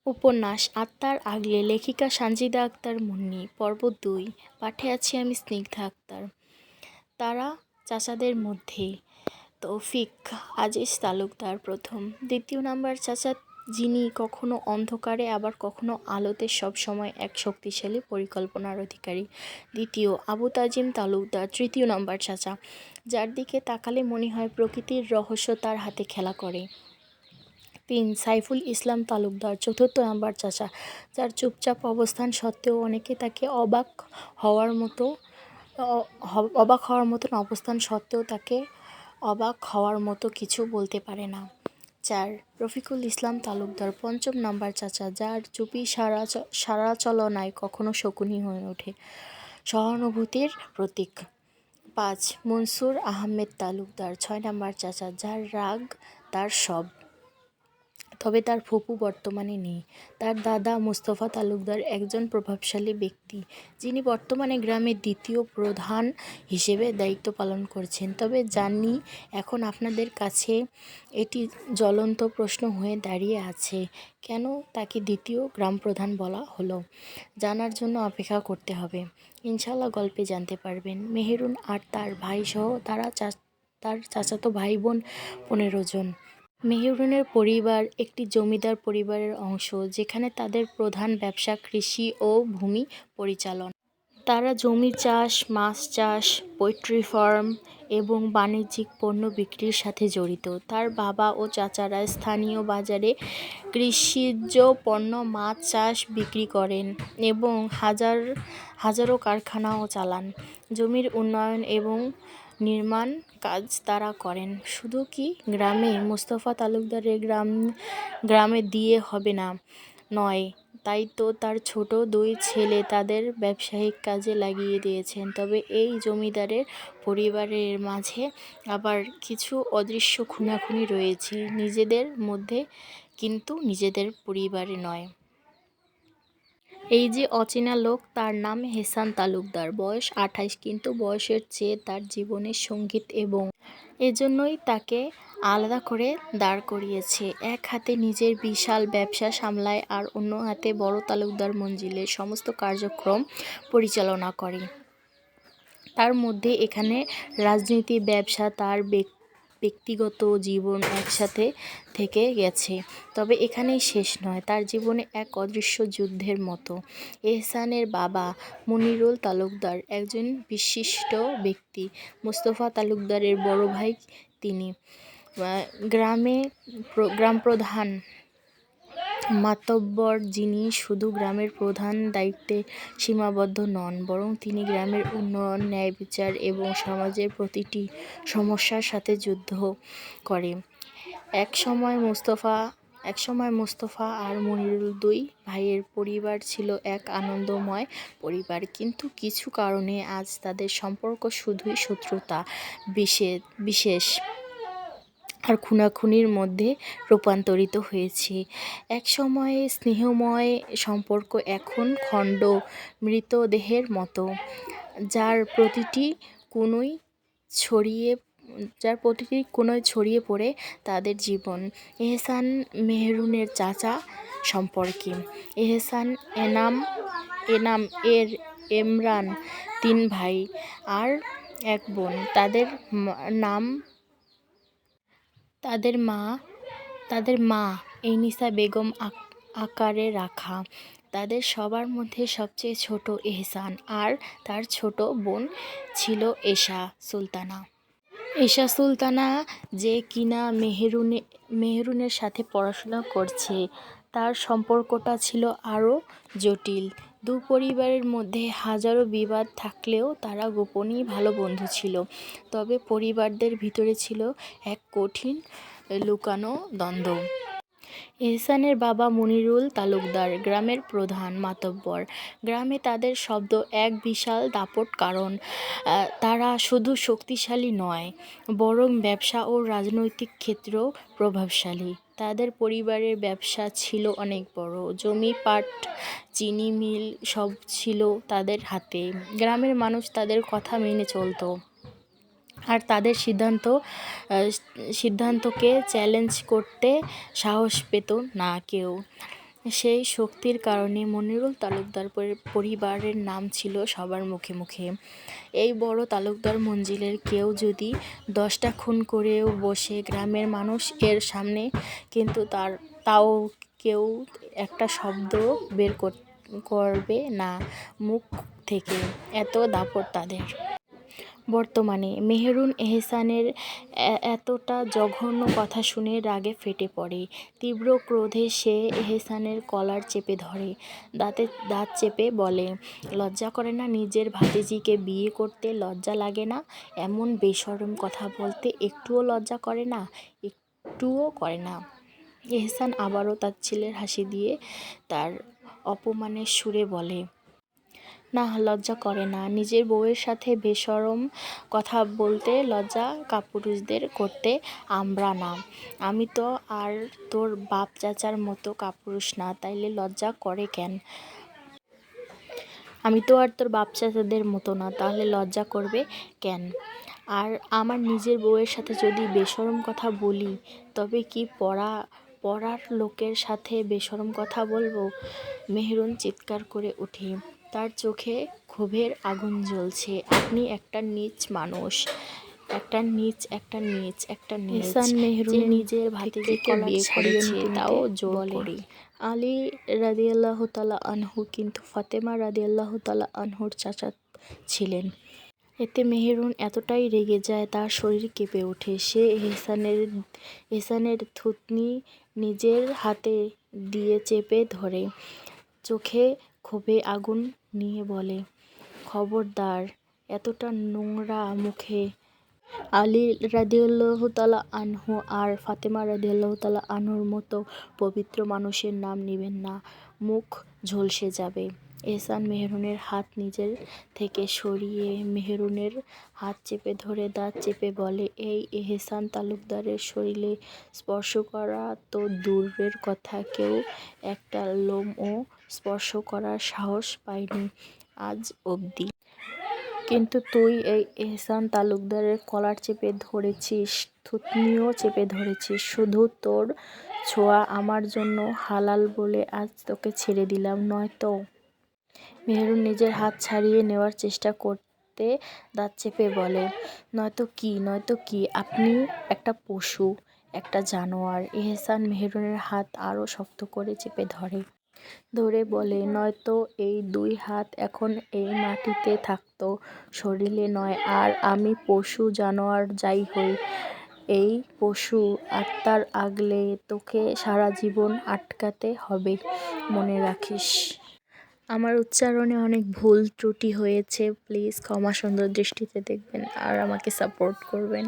উপন্যাস আত্মার আগলে, লেখিকা সানজিদা আক্তার মুন্নি। পর্ব ২। পাঠে আছি আমি স্নিগ্ধা আক্তার। তারা চাচাদের মধ্যে তৌফিক আজিজ তালুকদার প্রথম। দ্বিতীয় নাম্বার চাচা, যিনি কখনো অন্ধকারে আবার কখনো আলোতে সবসময় এক শক্তিশালী পরিকল্পনার অধিকারী। দ্বিতীয় আবু তাজিম তালুকদার। তৃতীয় নাম্বার চাচা, যার দিকে তাকালে মনে হয় প্রকৃতির রহস্য তার হাতে খেলা করে। ৩ সাইফুল ইসলাম তালুকদার। চতুর্থ নাম্বার চাচা, যার চুপচাপ অবস্থান সত্ত্বেও অনেকে তাকে অবাক হওয়ার মতন অবস্থান সত্ত্বেও তাকে অবাক হওয়ার মতো কিছু বলতে পারে না। ৪ রফিকুল ইসলাম তালুকদার। পঞ্চম নাম্বার চাচা, যার চুপি সারা চলনায় কখনো শকুনি হয়ে ওঠে, সহানুভূতির প্রতীক। ৫ মনসুর আহমেদ তালুকদার। ৬ নাম্বার চাচা, যার রাগ তার সব, তবে তার ফুপু বর্তমানে নেই। তার দাদা মোস্তফা তালুকদার একজন প্রভাবশালী ব্যক্তি, যিনি বর্তমানে গ্রামের দ্বিতীয় প্রধান হিসেবে দায়িত্ব পালন করছেন। তবে জানি এখন আপনাদের কাছে এটি জ্বলন্ত প্রশ্ন হয়ে দাঁড়িয়ে আছে, কেন তাকে দ্বিতীয় গ্রামপ্রধান বলা হলো। জানার জন্য অপেক্ষা করতে হবে। ইনশাল্লাহ গল্পে জানতে পারবেন। মেহেরুন আর তার ভাইসহ তার চাচাতো ভাই বোন 15 জন। মেহেরুনের পরিবার একটি জমিদার পরিবারের অংশ, যেখানে তাদের প্রধান ব্যবসা কৃষি ও ভূমি পরিচালন। তারা জমি চাষ, মাছ চাষ, পোল্ট্রি ফার্ম এবং বাণিজ্যিক পণ্য বিক্রির সাথে জড়িত। তার বাবা ও চাচারা স্থানীয় বাজারে কৃষিজ পণ্য, মাছ চাষ বিক্রি করেন এবং হাজারো কারখানাও চালান। জমির উন্নয়ন এবং নির্মাণ কাজ তারা করেন। শুধু কি গ্রামে মোস্তফা তালুকদারের গ্রামে দিয়ে হবে না নয়, তাই তো তার ছোট 2 ছেলে তাদের ব্যবসায়িক কাজে লাগিয়ে দিয়েছেন। তবে এই জমিদারের পরিবারের মাঝে আবার কিছু অদৃশ্য খুনাখুনি রয়েছে, নিজেদের মধ্যে কিন্তু নিজেদের পরিবারে নয়। এই যে অচেনা লোক, তার নাম হেসান তালুকদার। বয়স 28, কিন্তু বয়সের চেয়ে তার জীবনের সঙ্গীত, এবং এজন্যই তাকে আলাদা করে দাঁড় করিয়েছে। এক হাতে নিজের বিশাল ব্যবসা সামলায় আর অন্য হাতে বড় তালুকদার মঞ্জিলের সমস্ত কার্যক্রম পরিচালনা করে। তার মধ্যে এখানে রাজনীতি, ব্যবসা, তার ব্যক্তিগত জীবন একসাথে থেকে গেছে। তবে এখানেই শেষ নয়, তার জীবনে এক অদৃশ্য যুদ্ধের মতো। এহসানের বাবা মনিরুল তালুকদার একজন বিশিষ্ট ব্যক্তি। মোস্তফা তালুকদারের বড় ভাই তিনি। গ্রামপ্রধান মাতব্বর, যিনি শুধু গ্রামের প্রধান দায়িত্বে সীমাবদ্ধ নন, বরং তিনি গ্রামের উন্নয়ন, ন্যায় বিচার এবং সমাজের প্রতিটি সমস্যার সাথে যুদ্ধ করে। একসময় মোস্তফা আর মনিরুল 2 ভাইয়ের পরিবার ছিল এক আনন্দময় পরিবার, কিন্তু কিছু কারণে আজ তাদের সম্পর্ক শুধুই শত্রুতা, বিশেষ আর খুনাখুনির মধ্যে রূপান্তরিত হয়েছে। এক সময়ে স্নেহময় সম্পর্ক এখন খণ্ড মৃতদেহের মতো, যার প্রতিটি কোণয় ছড়িয়ে পড়ে তাদের জীবন। এহসান মেহেরুনের চাচা সম্পর্কে। এহসান, এনাম এমরান 3 ভাই আর 1 বোন। তাদের মা এনিসা বেগম আকারে রাখা। তাদের সবার মধ্যে সবচেয়ে ছোট এহসান, আর তার ছোট বোন ছিল এশা সুলতানা, যে কিনা মেহেরুনের সাথে পড়াশোনা করছে। তার সম্পর্কটা ছিল আরও জটিল। 2 পরিবারের মধ্যে হাজারো বিবাদ থাকলেও তারা গোপনেই ভালো বন্ধু ছিল। তবে পরিবারদের ভিতরে ছিল এক কঠিন লুকানো দ্বন্দ্ব। এহসানের বাবা মনিরুল তালুকদার গ্রামের প্রধান মাতব্বর। গ্রামে তাদের শব্দ এক বিশাল দাপট, কারণ তারা শুধু শক্তিশালী নয়, বরং ব্যবসা ও রাজনৈতিক ক্ষেত্রেও প্রভাবশালী। তাদের পরিবারের ব্যবসা ছিল অনেক বড়, জমি, পাট, চিনি মিল সব ছিল তাদের হাতে। গ্রামের মানুষ তাদের কথা মেনে চলত, আর তাদের সিদ্ধান্তকে চ্যালেঞ্জ করতে সাহস পেত না কেউ। সেই শক্তির কারণে মনিরুল তালুকদার পরিবারের নাম ছিল সবার মুখে মুখে। এই বড় তালুকদার মঞ্জিলের কেউ যদি 10টা খুন করেও বসে গ্রামের মানুষ এর সামনে, কিন্তু তাও কেউ একটা শব্দ বের করবে না মুখ থেকে, এত দাপট তাদের। বর্তমানে মেহেরুন এহসানের এতটা জঘন্য কথা শুনে রাগে ফেটে পড়ে। তীব্র ক্রোধে সে এহসানের কলার চেপে ধরে, দাঁত চেপে বলে, লজ্জা করে না নিজের ভাতিজিকে বিয়ে করতে? লজ্জা লাগে না এমন বেশরম কথা বলতে? একটুও লজ্জা করে না? একটুও করে না। এহসান আবারও তার ছেলের হাসি দিয়ে তার অপমানের সুরে বলে, না, লজ্জা করে না। নিজের বউয়ের সাথে বেশরম কথা বলতে লজ্জা কাপুরুষদের করতে, আমরা না। আমি তো আর তোর বাপ চাচার মতো কাপুরুষ না, তাইলে লজ্জা করে কেন? আমি তো আর তোর বাপ চাচাদের মতো না, তাহলে লজ্জা করবে কেন? আর আমার নিজের বউয়ের সাথে যদি বেশরম কথা বলি, তবে কি পড়ার লোকের সাথে বেশরম কথা বলবো? মেহেরুন চিৎকার করে ওঠে, তার চোখে ক্ষোভের আগুন জ্বলছে। আপনি একটা নীচ মানুষ, একটা নীচ। এহসান মেহেরুনের নিজের ভাতিজিকে বিয়ে করেছে, তাও জোর করে। আলী রাদিয়াল্লাহু তাআলা আনহু কিন্তু ফাতেমা রাদিয়াল্লাহু তাআলা আনহুর চাচা ছিলেন। এতে মেহেরুন এতটাই রেগে যায় তার শরীর কেঁপে ওঠে। সে এহসানের থুতনি নিজের হাতে দিয়ে চেপে ধরে, চোখে ক্ষোভে আগুন নিয়ে বলে, খবরদার এতটা নোংরা মুখে আলী রাদিয়াল্লাহু তাআলা আনহু আর ফাতেমা রাদিয়াল্লাহু তাআলা আনহুর মতো পবিত্র মানুষের নাম নিবেন না, মুখ ঝলসে যাবে। এহসান মেহেরুনের হাত নিজের থেকে সরিয়ে মেহেরুনের হাত চেপে ধরে দাঁত চেপে বলে, এই এহসান তালুকদারের শরীরে স্পর্শ করা তো দূরের কথা, কেউ একটা লোমও স্পর্শ করার সাহস পায়নি আজ অবধি। কিন্তু তুই এই এহসান তালুকদারের কলার চেপে ধরেছিস, থুতনিও চেপে ধরেছিস। শুধু তোর ছোঁয়া আমার জন্য হালাল বলে আজ তোকে ছেড়ে দিলাম, নয়তো। মেহেরুন নিজের হাত ছাড়িয়ে নেওয়ার চেষ্টা করতে দাঁত চেপে বলে, নয়তো কি? আপনি একটা পশু, একটা জানোয়ার। এহসান মেহেরুনের হাত আরও শক্ত করে চেপে ধরে বলে, নয়তো এই 2 হাত এখন এই মাটিতে থাকতো, শরীরে নয়। আর আমি পশু, জানোয়ার যাই হই, এই পশু আত্মার আগলে তোকে সারা জীবন আটকাতে হবে, মনে রাখিস। আমার উচ্চারণে অনেক ভুল ত্রুটি হয়েছে, প্লিজ ক্ষমা সুন্দর দৃষ্টিতে দেখবেন আর আমাকে সাপোর্ট করবেন।